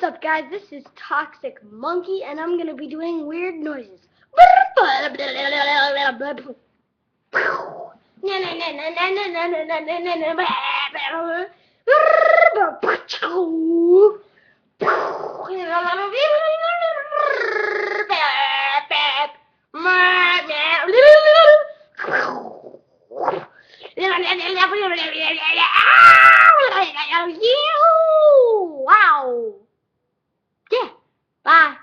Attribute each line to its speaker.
Speaker 1: What's up, guys? This is Toxic Monkey, and I'm gonna be doing weird noises. Wow. Yeah. Bye.